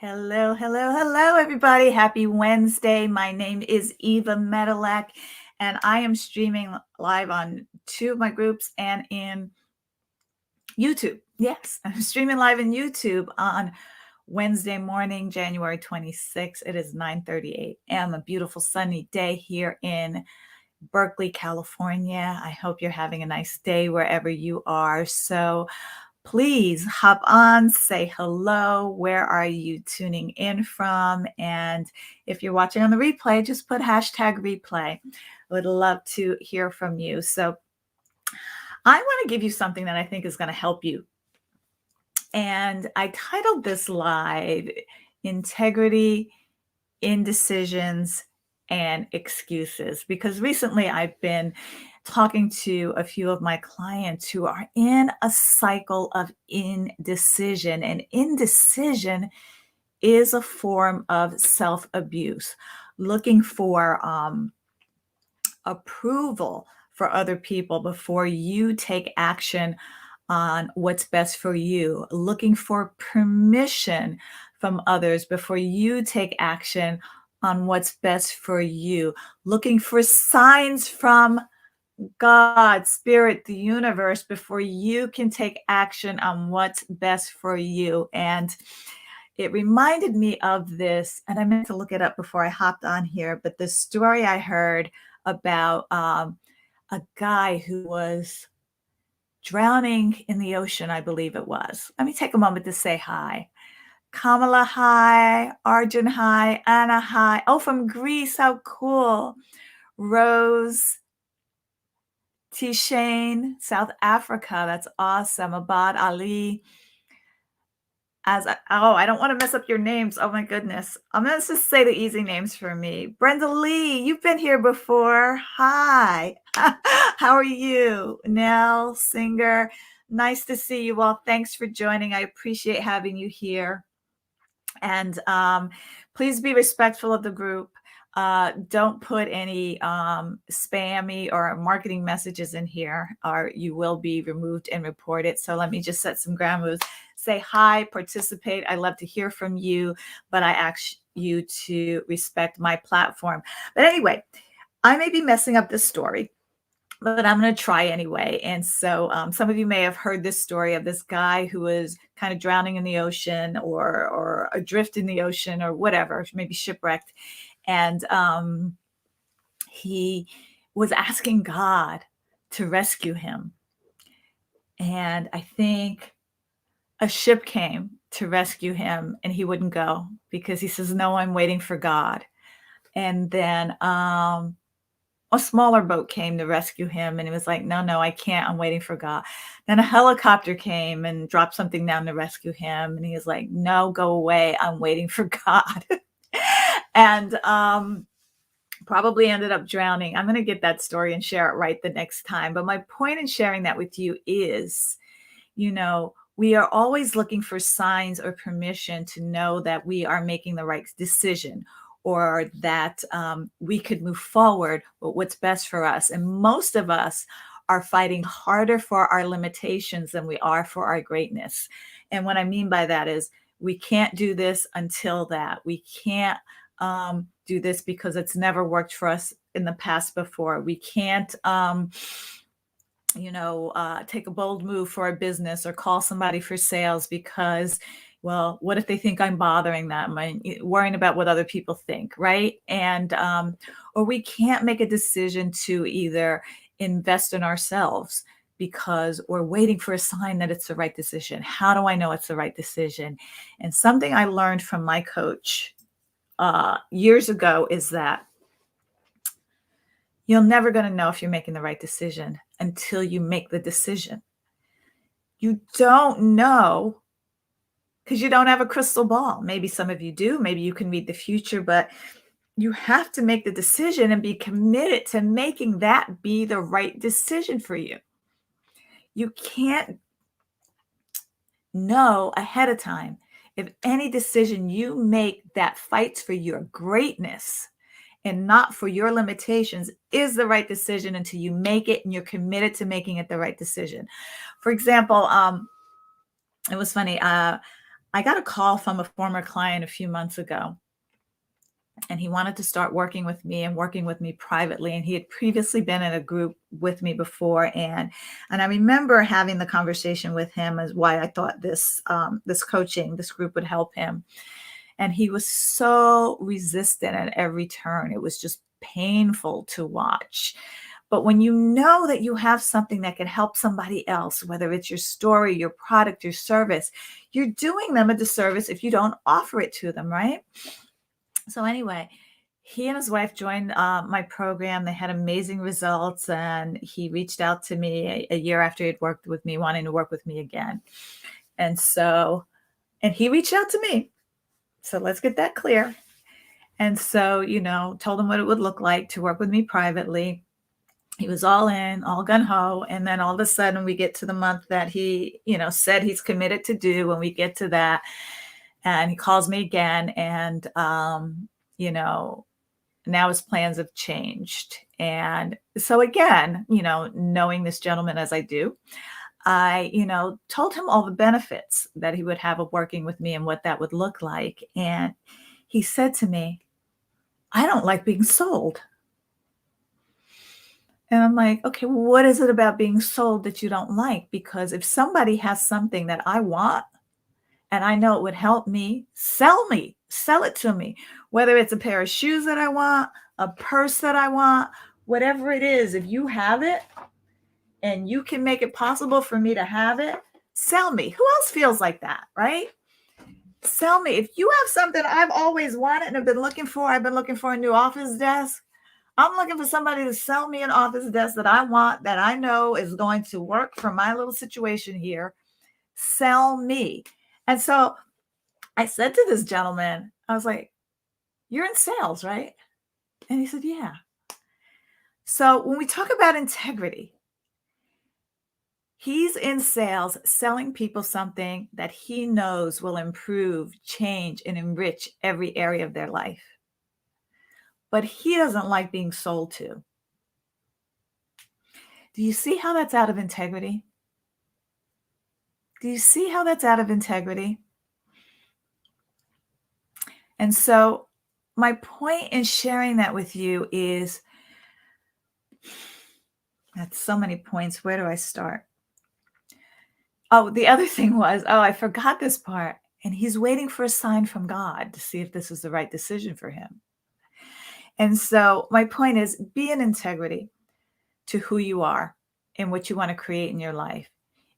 Hello, hello, hello, everybody. Happy Wednesday. My name is Eva Medilek, and I am streaming live on two of my groups and in YouTube. Yes, I'm streaming live in YouTube on Wednesday morning, January 26th. It is 9:30 a.m., a beautiful sunny day here in Berkeley, California. I hope you're having a nice day wherever you are. So please hop on, say hello. Where are you tuning in from? And if you're watching on the replay, just put hashtag replay. I would love to hear from you. So I want to give you something that I think is going to help you. And I titled this live Integrity, Indecisions, and Excuses, because recently I've been talking to a few of my clients who are in a cycle of indecision, and indecision is a form of self-abuse, looking for approval for other people before you take action on what's best for you, looking for permission from others before you take action on what's best for you, looking for signs from God, Spirit, the universe before you can take action on what's best for you. And it reminded me of this, and I meant to look it up before I hopped on here, but the story I heard about a guy who was drowning in the ocean, I believe it was. Let me take a moment to say hi. Kamala, hi. Arjun, hi. Anna, hi. Oh, from Greece, how cool. Rose, Tishane, South Africa, that's awesome. Abad Ali. I don't want to mess up your names. Oh my goodness. I'm going to just say the easy names for me. Brenda Lee, you've been here before. Hi. How are you? Nell, Singer. Nice to see you all. Thanks for joining. I appreciate having you here. And please be respectful of the group. Don't put any spammy or marketing messages in here, or you will be removed and reported. So let me just set some ground rules. Say hi, participate. I love to hear from you, but I ask you to respect my platform. But anyway, I may be messing up this story, but I'm going to try anyway. And so some of you may have heard this story of this guy who was kind of drowning in the ocean or adrift in the ocean or whatever, maybe shipwrecked. And he was asking God to rescue him. And I think a ship came to rescue him, and he wouldn't go because he says, no, I'm waiting for God. And then a smaller boat came to rescue him, and he was like, no, I can't. I'm waiting for God. Then a helicopter came and dropped something down to rescue him, and he was like, no, go away. I'm waiting for God. And probably ended up drowning. I'm going to get that story and share it right the next time. But my point in sharing that with you is, we are always looking for signs or permission to know that we are making the right decision, or that we could move forward with what's best for us. And most of us are fighting harder for our limitations than we are for our greatness. And what I mean by that is we can't do this until that. We can't do this because it's never worked for us in the past before. We can't take a bold move for a business or call somebody for sales because, well, what if they think I'm bothering them? I'm worrying about what other people think, right? And or we can't make a decision to either invest in ourselves because we're waiting for a sign that it's the right decision. How do I know it's the right decision? And something I learned from my coach years ago is that you're never going to know if you're making the right decision until you make the decision. You don't know because you don't have a crystal ball. Maybe some of you do. Maybe you can read the future, but you have to make the decision and be committed to making that be the right decision for you. You can't know ahead of time if any decision you make that fights for your greatness and not for your limitations is the right decision until you make it and you're committed to making it the right decision. For example, it was funny. I got a call from a former client a few months ago, and he wanted to start working with me and working with me privately. And he had previously been in a group with me before, and I remember having the conversation with him as why I thought this coaching, this group would help him. And he was so resistant at every turn. It was just painful to watch. But when you know that you have something that can help somebody else, whether it's your story, your product, your service, you're doing them a disservice if you don't offer it to them, right? So, anyway, he and his wife joined my program. They had amazing results, and he reached out to me a year after he'd worked with me, wanting to work with me again. And so, and he reached out to me. So, let's get that clear. And so, told him what it would look like to work with me privately. He was all in, all gun ho. And then all of a sudden, we get to the month that he, said he's committed to do. When we get to that, and he calls me again, and, you know, now his plans have changed. And so, again, knowing this gentleman as I do, I, told him all the benefits that he would have of working with me and what that would look like. And he said to me, I don't like being sold. And I'm like, okay, well, what is it about being sold that you don't like? Because if somebody has something that I want and I know it would help me, sell it to me. Whether it's a pair of shoes that I want, a purse that I want, whatever it is, if you have it and you can make it possible for me to have it, sell me. Who else feels like that, right? Sell me. If you have something I've always wanted and have been looking for, I've been looking for a new office desk. I'm looking for somebody to sell me an office desk that I want, that I know is going to work for my little situation here. Sell me. And so I said to this gentleman, I was like, you're in sales, right? And he said, yeah. So when we talk about integrity, he's in sales, selling people something that he knows will improve, change, and enrich every area of their life. But he doesn't like being sold to. Do you see how that's out of integrity? Do you see how that's out of integrity? And so my point in sharing that with you is, that's so many points. Where do I start? Oh, the other thing was, I forgot this part. And he's waiting for a sign from God to see if this is the right decision for him. And so my point is, be in integrity to who you are and what you want to create in your life.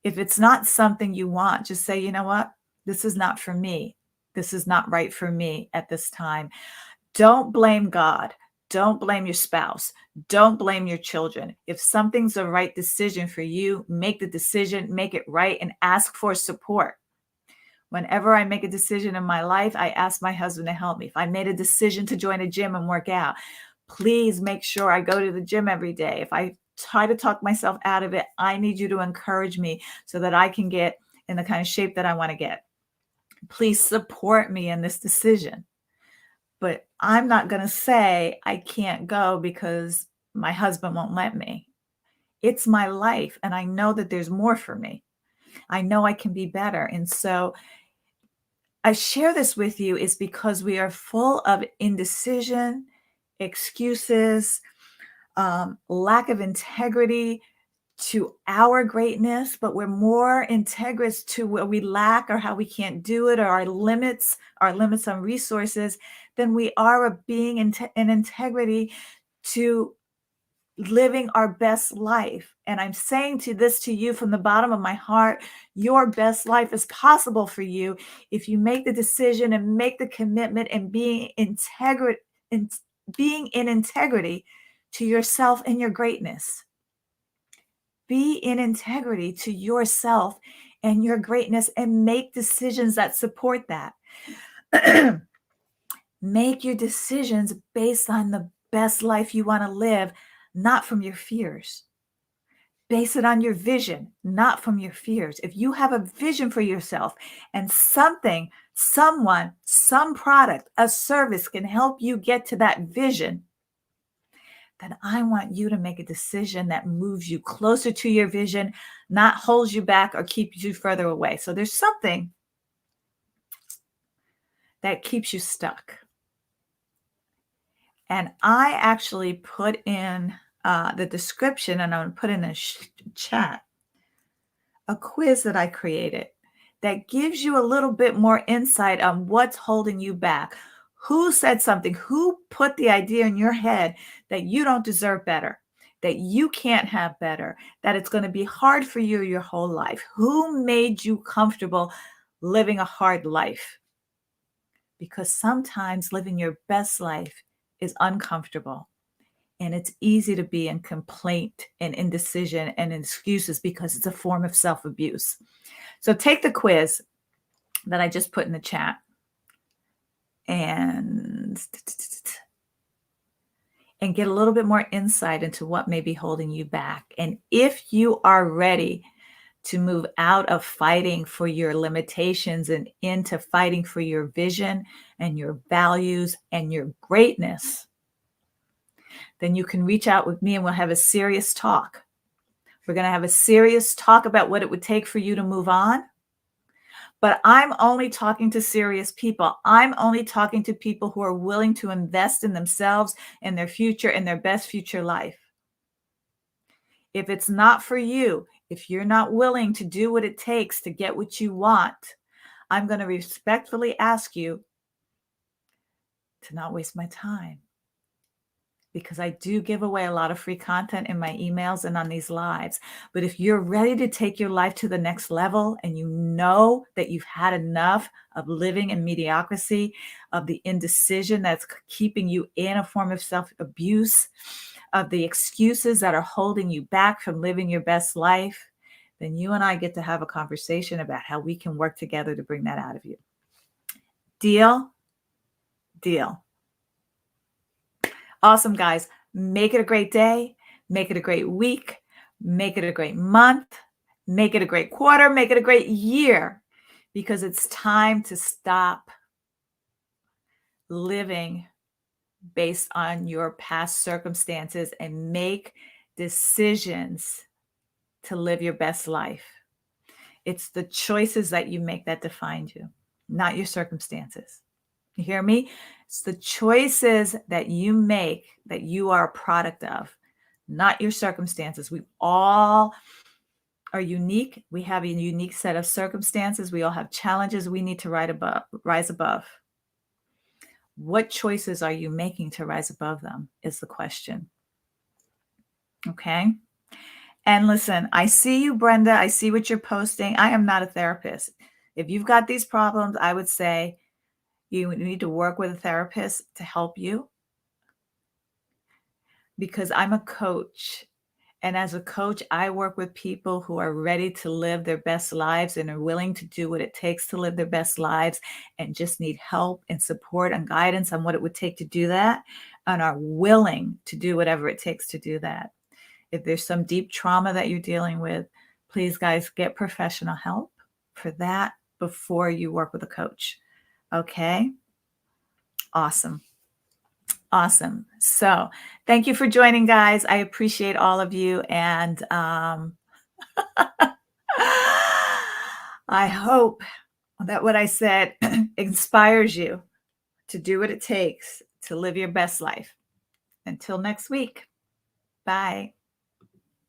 If it's not something you want, just say, you know what? This is not for me. This is not right for me at this time. Don't blame God. Don't blame your spouse. Don't blame your children. If something's the right decision for you, make the decision, make it right, and ask for support. Whenever I make a decision in my life, I ask my husband to help me. If I made a decision to join a gym and work out, please make sure I go to the gym every day. If I try to talk myself out of it, I need you to encourage me so that I can get in the kind of shape that I want to get. Please support me in this decision. But I'm not going to say I can't go because my husband won't let me. It's my life, and I know that there's more for me. I know I can be better. And so I share this with you is because we are full of indecision, excuses, lack of integrity to our greatness, but we're more integrous to where we lack or how we can't do it, or our limits on resources, than we are of being in integrity to living our best life. And I'm saying this to you from the bottom of my heart, your best life is possible for you if you make the decision and make the commitment and being being in integrity to yourself and your greatness. Be in integrity to yourself and your greatness and make decisions that support that. Make your decisions based on the best life you want to live, not from your fears. Base it on your vision, not from your fears. If you have a vision for yourself and something, someone, some product, a service can help you get to that vision, then I want you to make a decision that moves you closer to your vision, not holds you back or keeps you further away. So there's something that keeps you stuck. And I actually put in the description, and I'm going to put in a chat, a quiz that I created that gives you a little bit more insight on what's holding you back. Who said something? Who put the idea in your head that you don't deserve better, that you can't have better, that it's going to be hard for you your whole life? Who made you comfortable living a hard life? Because sometimes living your best life is uncomfortable. And it's easy to be in complaint and indecision and excuses because it's a form of self-abuse. So take the quiz that I just put in the chat and get a little bit more insight into what may be holding you back. And if you are ready to move out of fighting for your limitations and into fighting for your vision and your values and your greatness, then you can reach out with me and we'll have a serious talk. We're going to have a serious talk about what it would take for you to move on. But I'm only talking to serious people. I'm only talking to people who are willing to invest in themselves and their future and their best future life. If it's not for you, if you're not willing to do what it takes to get what you want, I'm going to respectfully ask you to not waste my time. Because I do give away a lot of free content in my emails and on these lives. But if you're ready to take your life to the next level and you know that you've had enough of living in mediocrity, of the indecision that's keeping you in a form of self-abuse, of the excuses that are holding you back from living your best life, then you and I get to have a conversation about how we can work together to bring that out of you. Deal? Deal. Awesome, guys. Make it a great day. Make it a great week. Make it a great month. Make it a great quarter. Make it a great year, because it's time to stop living based on your past circumstances and make decisions to live your best life. It's the choices that you make that define you, not your circumstances. You hear me? It's the choices that you make that you are a product of, not your circumstances. We all are unique. We have a unique set of circumstances. We all have challenges we need to rise above. What choices are you making to rise above them is the question. Okay? And listen, I see you, Brenda. I see what you're posting. I am not a therapist. If you've got these problems, I would say you need to work with a therapist to help you, because I'm a coach. And as a coach, I work with people who are ready to live their best lives and are willing to do what it takes to live their best lives and just need help and support and guidance on what it would take to do that, and are willing to do whatever it takes to do that. If there's some deep trauma that you're dealing with, please, guys, get professional help for that before you work with a coach. Okay? Awesome. Awesome. So thank you for joining, guys. I appreciate all of you. And I hope that what I said inspires you to do what it takes to live your best life. Until next week. Bye.